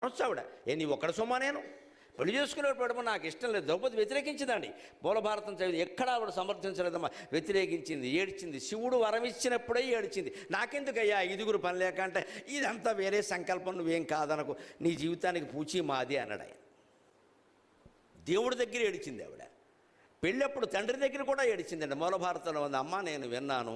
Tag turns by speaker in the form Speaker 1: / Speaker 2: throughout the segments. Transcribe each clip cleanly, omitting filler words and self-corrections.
Speaker 1: అనొచ్చు ఆవిడ. నీ ఒక్కడ సొమ్మా నేను పెళ్లి చేసుకునేటప్పుడు నాకు ఇష్టం లేదు. ద్రౌపది వ్యతిరేకించిందండి. మూలభారతం చదివి ఎక్కడ ఆవిడ సమర్థించలేదమ్మా, వ్యతిరేకించింది, ఏడ్చింది. శివుడు వరం ఇచ్చినప్పుడే ఏడ్చింది. నాకెందుకయ్యా ఐదుగురు పని లేక అంటే, ఇదంతా వేరే సంకల్పం, నువ్వేం కాదనకు, నీ జీవితానికి పూచి మాది అన్నాడు ఆయన. దేవుడి దగ్గర ఏడిచింది ఆవిడ. పెళ్ళప్పుడు తండ్రి దగ్గర కూడా ఏడిచిందండి. మూలభారతంలో ఉంది, అమ్మ నేను విన్నాను,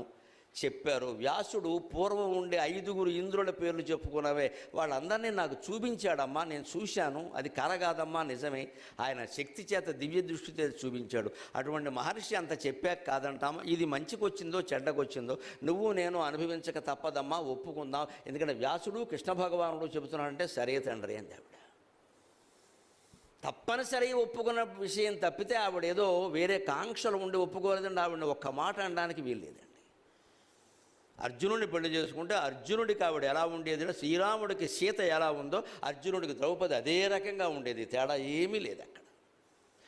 Speaker 1: చెప్పారు, వ్యాసుడు పూర్వం ఉండే 5గురు ఇంద్రుల పేర్లు చెప్పుకున్నవే వాళ్ళందరినీ నాకు చూపించాడమ్మా, నేను చూశాను, అది కల కాదమ్మా, నిజమే, ఆయన శక్తి చేత దివ్య దృష్టితో చూపించాడు. అటువంటి మహర్షి అంత చెప్పాక కాదంటామా, ఇది మంచికి వచ్చిందో చెడ్డకు వచ్చిందో నువ్వు నేను అనుభవించక తప్పదమ్మా, ఒప్పుకుందాం, ఎందుకంటే వ్యాసుడు కృష్ణ భగవానుడు చెబుతున్నాడంటే సరే తండ్రి అంది ఆవిడ. తప్పనిసరి ఒప్పుకున్న విషయం తప్పితే ఆవిడ ఏదో వేరే కాంక్షలు ఉండి ఒప్పుకోలేదండి. ఆవిడని ఒక్క మాట అనడానికి వీల్లేదండి. అర్జునుడిని పెళ్లి చేసుకుంటే అర్జునుడికి ఆవిడ ఎలా ఉండేది, శ్రీరాముడికి సీత ఎలా ఉందో అర్జునుడికి ద్రౌపది అదే రకంగా ఉండేది, తేడా ఏమీ లేదు అక్కడ.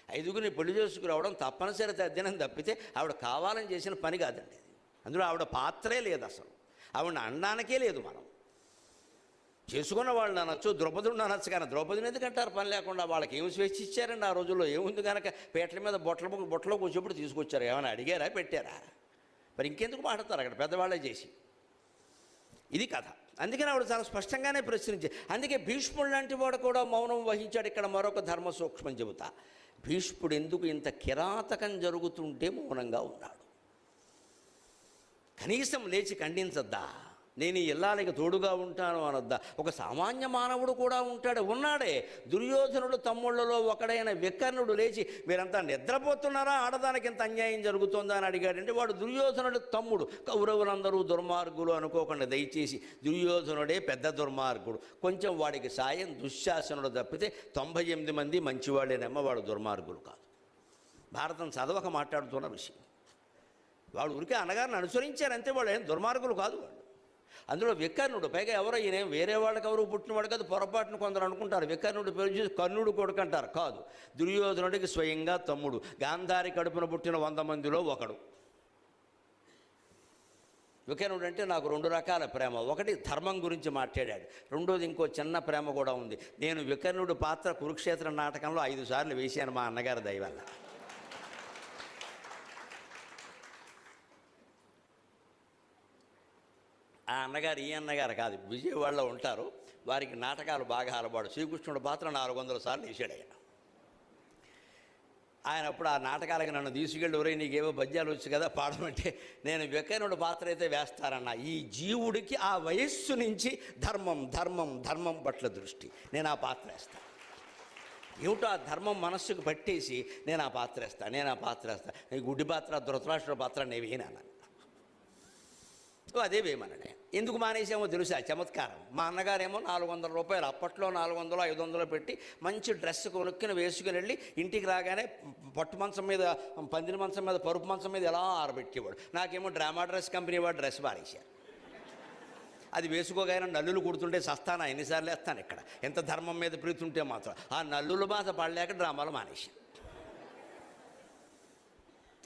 Speaker 1: 5గురిని పెళ్లి చేసుకురావడం తప్పనిసరి తద్దినం తప్పితే ఆవిడ కావాలని చేసిన పని కాదండి అది. అందులో ఆవిడ పాత్రే లేదు, అసలు ఆవిడని అనడానికే లేదు. మనం చేసుకున్న వాళ్ళని అనొచ్చు, ద్రౌపదిని అనొచ్చు, కానీ ద్రౌపదిని ఎందుకంటారు పని లేకుండా? వాళ్ళకి ఏమి స్వేచ్ఛ ఇచ్చారండి ఆ రోజుల్లో? ఏముంది కనుక పీటల మీద బొట్టలో కూర్చోప్పుడు తీసుకొచ్చారు, ఏమైనా అడిగారా, పెట్టారా? మరి ఇంకెందుకు మాట్లాడతారు అక్కడ పెద్దవాళ్ళే చేసి? ఇది కథ. అందుకని ఆవిడ చాలా స్పష్టంగానే ప్రశ్నించారు. అందుకే భీష్ముడు లాంటి వాడు కూడా మౌనం వహించాడు. ఇక్కడ మరొక ధర్మ సూక్ష్మం చెబుతా. భీష్ముడు ఎందుకు ఇంత కిరాతకం జరుగుతుంటే మౌనంగా ఉన్నాడు? కనీసం లేచి ఖండించద్దా? నేను ఈ ఇల్లాలకి తోడుగా ఉంటాను అనొద్దా? ఒక సామాన్య మానవుడు కూడా ఉంటాడు, ఉన్నాడే. దుర్యోధనుడు తమ్ముళ్లలో ఒకడైన వికర్ణుడు లేచి మీరంతా నిద్రపోతున్నారా, ఆడదానికి ఇంత అన్యాయం జరుగుతుందా అని అడిగాడంటే వాడు దుర్యోధనుడు తమ్ముడు. కౌరవులందరూ దుర్మార్గులు అనుకోకుండా దయచేసి దుర్యోధనుడే పెద్ద దుర్మార్గుడు. కొంచెం వాడికి సాయం దుశ్శాసనుడు తప్పితే 98 మంది మంచివాళ్ళేనమ్మ, వాడు దుర్మార్గులు కాదు. భారతం చదవక మాట్లాడుతున్న విషయం. వాడు ఉరికి అన్నగారిని అనుసరించారంతే, వాళ్ళు ఏం దుర్మార్గులు కాదు వాళ్ళు. అందులో వికర్ణుడు, పైగా ఎవరో ఈయన వేరే వాళ్ళకి ఎవరు పుట్టినవాడు కాదు. పొరపాటును కొందరు అనుకుంటారు వికర్ణుడు పేరు చూసి కర్ణుడు కొడుకు అంటారు, కాదు. దుర్యోధనుడికి స్వయంగా తమ్ముడు, గాంధారి కడుపున పుట్టిన 100 మందిలో ఒకడు. వికర్ణుడు అంటే నాకు 2 రకాల ప్రేమ. ఒకటి ధర్మం గురించి మాట్లాడాడు, రెండోది ఇంకో చిన్న ప్రేమ కూడా ఉంది. నేను వికర్ణుడు పాత్ర కురుక్షేత్ర నాటకంలో 5 సార్లు వేశాను మా అన్నగారి దయ వల్ల. ఆ అన్నగారు ఈ అన్నగారు కాదు, విజయవాడలో ఉంటారు, వారికి నాటకాలు బాగా అలవాటు. శ్రీకృష్ణుడు పాత్ర 400 సార్లు వేసాడు ఆయన. ఆయన అప్పుడు ఆ నాటకాలకి నన్ను తీసుకెళ్ళి, ఒరే నీకేవో పద్యాలు వచ్చు కదా పాడమంటే, నేను వికర్ణుడు పాత్ర అయితే వేస్తానన్న. ఈ జీవుడికి ఆ వయస్సు నుంచి ధర్మం ధర్మం ధర్మం పట్ల దృష్టి, నేను ఆ పాత్ర వేస్తాను. ఏమిటో ఆ ధర్మం మనస్సుకు పట్టేసి నేను ఆ పాత్ర వేస్తాను, నేను ఆ పాత్ర వేస్తాను. ఈ గుడ్డి పాత్ర, ధృతరాష్ట్రుడి పాత్ర నేవేనాను. అదే వేయమన్నాడు. ఎందుకు మానేసామో తెలుసా? చమత్కారం. మా అన్నగారేమో 400 రూపాయలు, అప్పట్లో 400 500 పెట్టి మంచి డ్రెస్ కొనుక్కుని వేసుకుని వెళ్ళి ఇంటికి రాగానే పట్టు మంచం మీద, పందిరి మంచం మీద, పరుపు మంచం మీద ఎలా ఆరబెట్టేవాడు. నాకేమో డ్రామా డ్రెస్ కంపెనీ వాడు డ్రెస్ మారేశారు. అది వేసుకోగానే నల్లులు కుడుతుంటే సస్తానా, ఎన్నిసార్లు వేస్తాను ఇక్కడ. ఎంత ధర్మం మీద ప్రీతి ఉంటే మాత్రం ఆ నల్లుల బాధ పడలేక డ్రామాలు మానేశాను.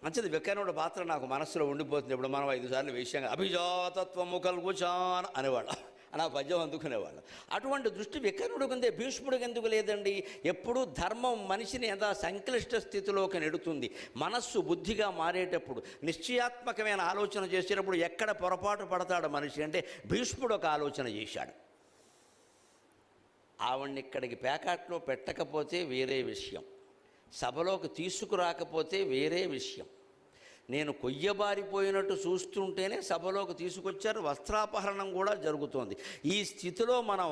Speaker 1: మంచిది, వికర్ణుడు పాత్ర నాకు మనస్సులో ఉండిపోతుంది. ఇప్పుడు మనం 5 సార్లు వేసాం. అభిజాతత్వము కల్గుచాన్ అనేవాళ్ళం, అని ఆ పద్యం అందుకునేవాళ్ళం. అటువంటి దృష్టి వికర్ణుడికి ఉందే, భీష్ముడికి ఎందుకు లేదండి? ఎప్పుడు ధర్మం మనిషిని ఎంత సంక్లిష్ట స్థితిలోకి నెడుతుంది. మనస్సు బుద్ధిగా మారేటప్పుడు, నిశ్చయాత్మకమైన ఆలోచన చేసేటప్పుడు ఎక్కడ పొరపాటు పడతాడు మనిషి అంటే, భీష్ముడు ఒక ఆలోచన చేశాడు. ఆవిడ్ని ఇక్కడికి ప్యాకెట్లో పెట్టకపోతే వేరే విషయం, సభలోకి తీసుకురాకపోతే వేరే విషయం. నేను కొయ్యబారిపోయినట్టు చూస్తుంటేనే సభలోకి తీసుకొచ్చారు, వస్త్రాపహరణం కూడా జరుగుతోంది. ఈ స్థితిలో మనం